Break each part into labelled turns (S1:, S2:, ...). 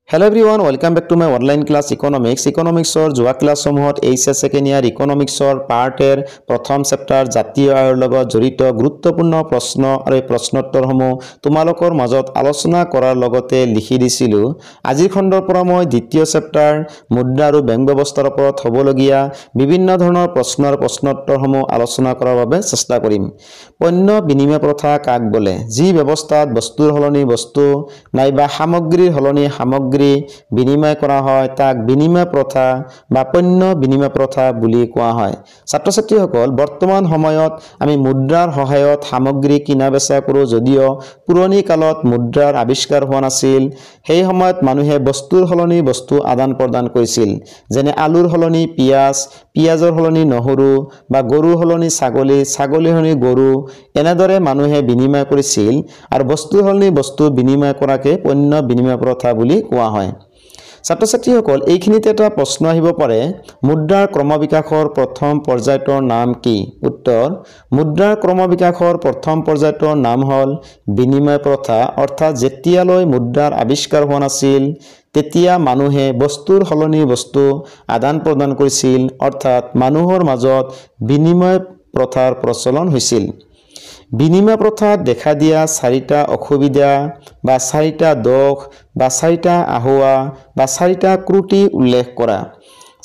S1: Hello everyone, welcome back to my online class Economics. Economics-or যোৱা ক্লাছসমূহত HS second year Economics-or part এৰ প্ৰথম chapter জাতীয় আয়ৰ লগত জড়িত গুৰুত্বপূৰ্ণ প্ৰশ্ন আৰু প্ৰশ্নোত্তৰসমূহ তোমালোকৰ মাজত আলোচনা কৰাৰ লগতে লিখি দিছিলো। আজিৰ খণ্ডৰ পৰা মই দ্বিতীয় চেপ্টাৰ মুদ্ৰা আৰু বেংক ব্যৱস্থাৰ ওপৰত হ'বলগীয়া বিভিন্ন ধৰণৰ প্ৰশ্ন আৰু প্ৰশ্নোত্তৰসমূহ আলোচনা কৰাৰ বাবে চেষ্টা কৰিম। পণ্য বিনিময় প্ৰথা কাক বোলে? যি ব্যৱস্থাত বস্তুৰ সলনি বস্তু নাইবা সামগ্ৰীৰ সলনি সামগ্ৰী বিনিময় কৰা হয় তাক বিনিময় প্ৰথা বা পণ্য বিনিময় প্ৰথা বুলি কোৱা হয়। ছাত্ৰ-ছাত্ৰীসকল বৰ্তমান সময়ত আমি মুদ্ৰাৰ সহায়ত সামগ্ৰী কিনা বেচা কৰো যদিও পুৰণি কালত মুদ্ৰাৰ আৱিষ্কাৰ হোৱা নাছিল। সেই সময়ত মানুহে বস্তুৰ সলনি বস্তু আদান প্ৰদান কৰিছিল, যেনে আলুৰ সলনি পিয়াজ, পিয়াজৰ সলনি নহৰু বা গৰুৰ সলনি ছাগলী, ছাগলীৰ সলনি গৰু, এনেদৰে মানুহে বিনিময় কৰিছিল আৰু বস্তুৰ সলনি বস্তু বিনিময় কৰাকে পণ্য বিনিময় প্ৰথা বুলি কোৱা হয়। ছাত্ৰ-ছাত্ৰীসকল এইখিনিতে এটা প্ৰশ্ন আহিব পাৰে, মুদ্ৰাৰ ক্ৰমবিকাশৰ প্ৰথম পৰ্যায়টোৰ নাম কি? উত্তৰ, মুদ্ৰাৰ ক্ৰমবিকাশৰ প্ৰথম পৰ্যায়টোৰ নাম হ'ল বিনিময় প্ৰথা। অৰ্থাৎ যেতিয়ালৈ মুদ্ৰাৰ আৱিষ্কাৰ হোৱা নাছিল তেতিয়া মানুহে বস্তুৰ সলনি বস্তু আদান প্ৰদান কৰিছিল, অৰ্থাৎ মানুহৰ মাজত বিনিময় প্ৰথাৰ প্ৰচলন হৈছিল। বিনিময় প্ৰথাত দেখা দিয়া চাৰিটা অসুবিধা বা চাৰিটা দোষ বা চাৰিটা আহুৱা বা চাৰিটা ত্ৰুটি উল্লেখ কৰা।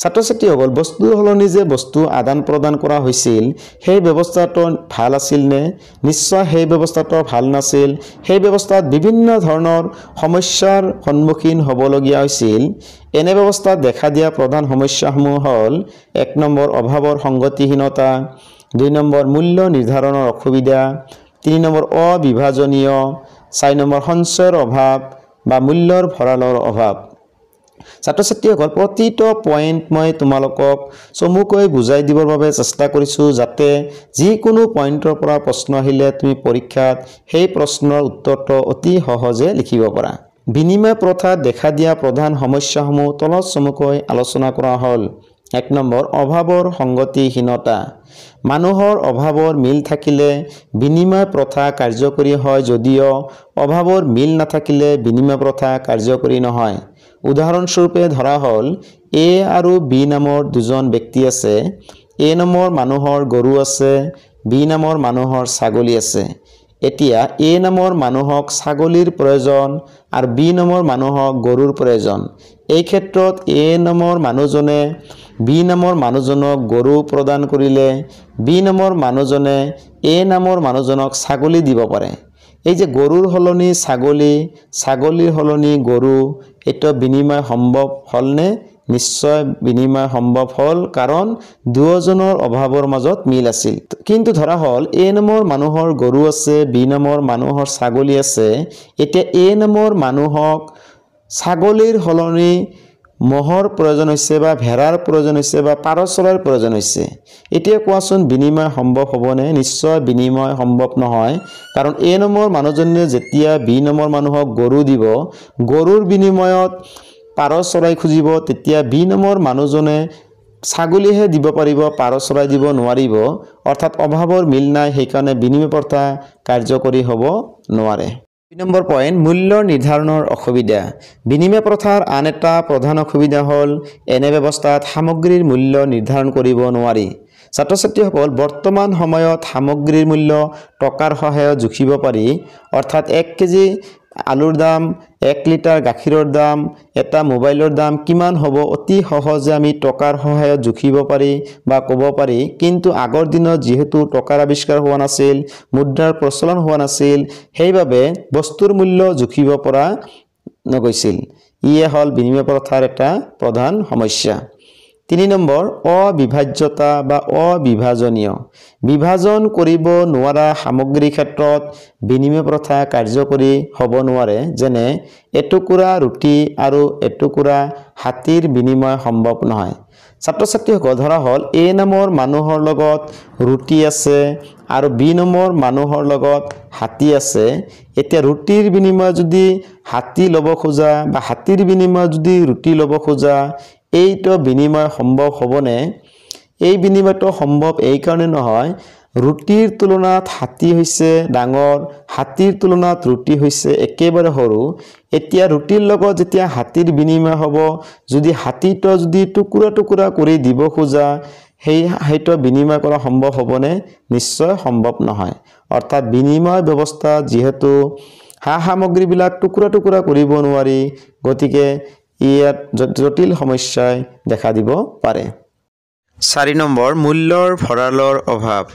S1: ছাত্ৰ-ছাত্ৰীসকল বস্তুৰ সলনি যে বস্তু আদান প্ৰদান কৰা হৈছিল সেই ব্যৱস্থাটো ভাল আছিল নে? নিশ্চয় সেই ব্যৱস্থাটো ভাল নাছিল। সেই ব্যৱস্থাত বিভিন্ন ধৰণৰ সমস্যাৰ সন্মুখীন হ'বলগীয়া হৈছিল। এনে ব্যৱস্থাত দেখা দিয়া প্ৰধান সমস্যাসমূহ হ'ল: 1 নম্বৰ অভাৱৰ সংগতিহীনতা, 2 নম্বৰ মূল্য নিৰ্ধাৰণৰ অসুবিধা, 3 নম্বৰ অবিভাজনীয়, 4 নম্বৰ সঞ্চয়ৰ অভাৱ বা মূল্যৰ ভঁৰালৰ অভাৱ। ছাত্ৰ-ছাত্ৰীসকল প্ৰতিটো পইণ্ট মই তোমালোকক চমুকৈ বুজাই দিবৰ বাবে চেষ্টা কৰিছোঁ যাতে যিকোনো পইণ্টৰ পৰা প্ৰশ্ন আহিলে তুমি পৰীক্ষাত সেই প্ৰশ্নৰ উত্তৰটো অতি সহজে লিখিব পাৰা। বিনিময় প্ৰথাত দেখা দিয়া প্ৰধান সমস্যাসমূহ তলত চমুকৈ আলোচনা কৰা হ'ল। 1 নম্বৰ অভাৱৰ সংগতিহীনতা। মানুহৰ অভাৱৰ মিল থাকিলে বিনিময় প্ৰথা কাৰ্যকৰী হয় যদিও অভাৱৰ মিল নাথাকিলে বিনিময় প্ৰথা কাৰ্যকৰী নহয়। উদাহৰণস্বৰূপে ধৰা হ'ল A আৰু B নামৰ দুজন ব্যক্তি আছে। A নামৰ মানুহৰ গৰু আছে, B নামৰ মানুহৰ ছাগলী আছে। এতিয়া A নামৰ মানুহক ছাগলীৰ প্ৰয়োজন আৰু B নামৰ মানুহক গৰুৰ প্ৰয়োজন। এই ক্ষেত্ৰত A নামৰ মানুহজনে B নামৰ মানুহজনক গৰু প্ৰদান কৰিলে B নামৰ মানুহজনে A নামৰ মানুহজনক ছাগলী দিব পাৰে। এই যে গৰুৰ সলনি ছাগলী, ছাগলীৰ সলনি গৰু, এইটো বিনিময় সম্ভৱ হ'লনে? নিশ্চয় বিনিময় সম্ভৱ হ'ল, কাৰণ দুয়োজনৰ অভাৱৰ মাজত মিল আছিল। কিন্তু ধৰা হ'ল A নামৰ মানুহৰ গৰু আছে, B নামৰ মানুহৰ ছাগলী আছে। এতিয়া A নামৰ মানুহক ছাগলীৰ সলনি মহৰ প্ৰয়োজন হৈছে বা ভেড়াৰ প্ৰয়োজন হৈছে বা পাৰ চৰাইৰ প্ৰয়োজন হৈছে। এতিয়া কোৱাচোন বিনিময় সম্ভৱ হ'বনে? নিশ্চয় বিনিময় সম্ভৱ নহয়, কাৰণ A নম্বৰ মানুহজনে যেতিয়া B নম্বৰ মানুহক গৰু দিব, গৰুৰ বিনিময়ত পাৰ চৰাই খুজিব, তেতিয়া B নম্বৰ মানুহজনে ছাগলীহে দিব পাৰিব, পাৰ চৰাই দিব নোৱাৰিব। অৰ্থাৎ অভাৱৰ মিল নাই, সেইকাৰণে বিনিময় প্ৰথা কাৰ্যকৰী হ'ব নোৱাৰে। 2 নম্বৰ পইণ্ট মূল্য নিৰ্ধাৰণৰ অসুবিধা। বিনিময় প্ৰথাৰ আন এটা প্ৰধান অসুবিধা হ'ল এনে ব্যৱস্থাত সামগ্ৰীৰ মূল্য নিৰ্ধাৰণ কৰিব নোৱাৰি। ছাত্ৰ-ছাত্ৰীসকল বৰ্তমান সময়ত সামগ্ৰীৰ মূল্য টকাৰ সহায়ত জুখিব পাৰি। অৰ্থাৎ 1 কেজি আলুৰ দাম, 1 লিটাৰ গাখীৰৰ দাম, এটা মোবাইলৰ দাম কিমান হ'ব অতি সহজে আমি টকাৰ সহায়ত জুখিব পাৰি বা ক'ব পাৰি। কিন্তু আগৰ দিনত যিহেতু টকাৰ আৱিষ্কাৰ হোৱা নাছিল, মুদ্ৰাৰ প্ৰচলন হোৱা নাছিল, সেইবাবে বস্তুৰ মূল্য জুখিব পৰা নগৈছিল। ইয়ে হ'ল বিনিময় প্ৰথাৰ এটা প্ৰধান সমস্যা। 3 নম্বৰ অবিভাজ্যতা বা অবিভাজনীয়। বিভাজন কৰিব নোৱাৰা সামগ্ৰীৰ ক্ষেত্ৰত বিনিময় প্ৰথা কাৰ্যকৰী হ'ব নোৱাৰে। যেনে এটুকুৰা ৰুটি আৰু এটুকুৰা হাতীৰ বিনিময় সম্ভৱ নহয়। ছাত্ৰ-ছাত্ৰীসকল ধৰা হ'ল A নামৰ মানুহৰ লগত ৰুটি আছে আৰু B নম্বৰ মানুহৰ লগত হাতী আছে। এতিয়া ৰুটিৰ বিনিময়ত যদি হাতী ল'ব খোজা বা হাতীৰ বিনিময়ত যদি ৰুটি ল'ব খোজা, এইটো বিনিময় সম্ভৱ হ'বনে? এই বিনিময়টো সম্ভৱ এই কাৰণে নহয়, ৰুটিৰ তুলনাত হাতী হৈছে ডাঙৰ, হাতীৰ তুলনাত ৰুটি হৈছে একেবাৰে সৰু। এতিয়া ৰুটিৰ লগত যেতিয়া হাতীৰ বিনিময় হ'ব, যদি হাতীটো যদি টুকুৰা টুকুৰা কৰি দিব খোজা, সেইটো বিনিময় কৰা সম্ভৱ হ'বনে? নিশ্চয় সম্ভৱ নহয়। অৰ্থাৎ বিনিময় ব্যৱস্থাত যিহেতু সামগ্ৰীবিলাক টুকুৰা টুকুৰা কৰিব নোৱাৰি, গতিকে ইয়াত জটিল সমস্যাই দেখা দিব পাৰে। 4 নম্বৰ, মূল্যৰ ভঁৰালৰ অভাৱ।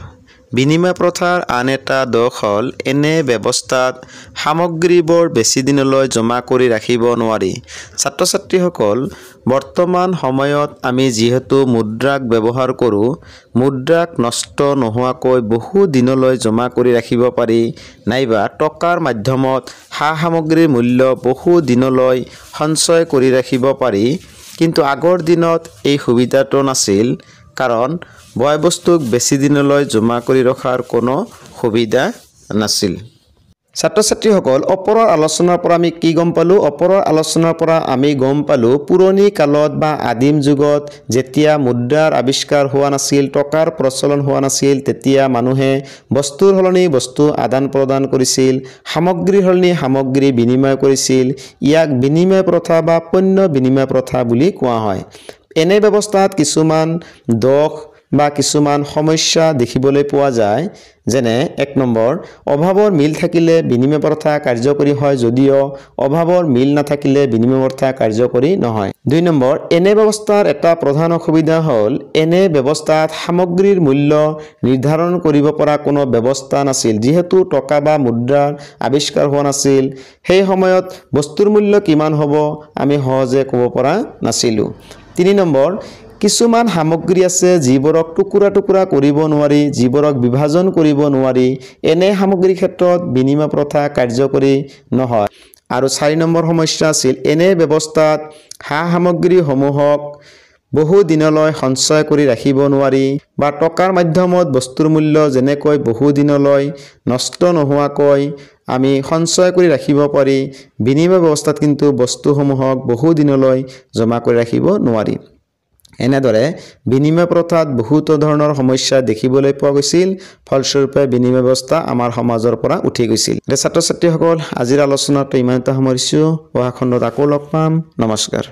S1: বিনিময় প্ৰথাৰ আন এটা দোষ হ'ল এনে ব্যৱস্থাত সামগ্ৰীবোৰ বেছি দিনলৈ জমা কৰি ৰাখিব নোৱাৰি। ছাত্ৰ-ছাত্ৰীসকল, বৰ্তমান সময়ত আমি যিহেতু মুদ্ৰাক ব্যৱহাৰ কৰোঁ, মুদ্ৰাক নষ্ট নোহোৱাকৈ বহু দিনলৈ জমা কৰি ৰাখিব পাৰি, নাইবা টকাৰ মাধ্যমত সামগ্ৰীৰ মূল্য বহু দিনলৈ সঞ্চয় কৰি ৰাখিব পাৰি। কিন্তু আগৰ দিনত এই সুবিধাটো নাছিল, কাৰণ বয়-বস্তুক বেছি দিনলৈ জমা কৰি ৰখাৰ কোনো সুবিধা নাছিল। ছাত্ৰ-ছাত্ৰীসকল, ওপৰৰ আলোচনাৰ পৰা আমি কি গম পালোঁ? ওপৰৰ আলোচনাৰ পৰা আমি গম পালোঁ পুৰণি কালত বা আদিম যুগত যেতিয়া মুদ্ৰাৰ আৱিষ্কাৰ হোৱা নাছিল, টকাৰ প্ৰচলন হোৱা নাছিল, তেতিয়া মানুহে বস্তুৰ সলনি বস্তু আদান প্ৰদান কৰিছিল, সামগ্ৰীৰ সলনি সামগ্ৰী বিনিময় কৰিছিল। ইয়াক বিনিময় প্ৰথা বা পণ্য বিনিময় প্ৰথা বুলি কোৱা হয়। এনে ব্যৱস্থাত কিছুমান দোষ বা কিছুমান সমস্যা দেখিবলৈ পোৱা যায়। যেনে 1 নম্বৰ, অভাৱৰ মিল থাকিলে বিনিময় প্ৰথা কাৰ্যকৰী হয় যদিও অভাৱৰ মিল নাথাকিলে বিনিময় প্ৰথা কাৰ্যকৰী নহয়। 2 নম্বৰ, এনে ব্যৱস্থাৰ এটা প্ৰধান অসুবিধা হ'ল এনে ব্যৱস্থাত সামগ্ৰীৰ মূল্য নিৰ্ধাৰণ কৰিব পৰা কোনো ব্যৱস্থা নাছিল। যিহেতু টকা বা মুদ্ৰাৰ আৱিষ্কাৰ হোৱা নাছিল, সেই সময়ত বস্তুৰ মূল্য কিমান হ'ব আমি সহজে ক'ব পৰা নাছিলোঁ। 3 নম্বৰ, কিছুমান সামগ্ৰী আছে যিবোৰক টুকুৰা টুকুৰা কৰিব নোৱাৰি, যিবোৰক বিভাজন কৰিব নোৱাৰি। এনে সামগ্ৰীৰ ক্ষেত্ৰত বিনিময় প্ৰথা কাৰ্যকৰী নহয়। আৰু 4 নম্বৰ সমস্যা আছিল এনে ব্যৱস্থাত সামগ্ৰীসমূহক বহু দিনলৈ সঞ্চয় কৰি ৰাখিব নোৱাৰি, বা টকাৰ মাধ্যমত বস্তুৰ মূল্য যেনেকৈ বহু দিনলৈ নষ্ট নোহোৱাকৈ আমি সঞ্চয় কৰি ৰাখিব পাৰি, বিনিময় ব্যৱস্থাত কিন্তু বস্তুসমূহক বহু দিনলৈ জমা কৰি ৰাখিব নোৱাৰি। এনেদৰে বিনিময় প্ৰথাত বহুতো ধৰণৰ সমস্যা দেখিবলৈ পোৱা গৈছিল, ফলস্বৰূপে বিনিময় ব্যৱস্থা আমাৰ সমাজৰ পৰা উঠি গৈছিল। ছাত্ৰ-ছাত্ৰীসকল, আজিৰ আলোচনাটো ইমানতে সামৰিছোঁ। অহা খণ্ডত আকৌ লগ পাম। নমস্কাৰ।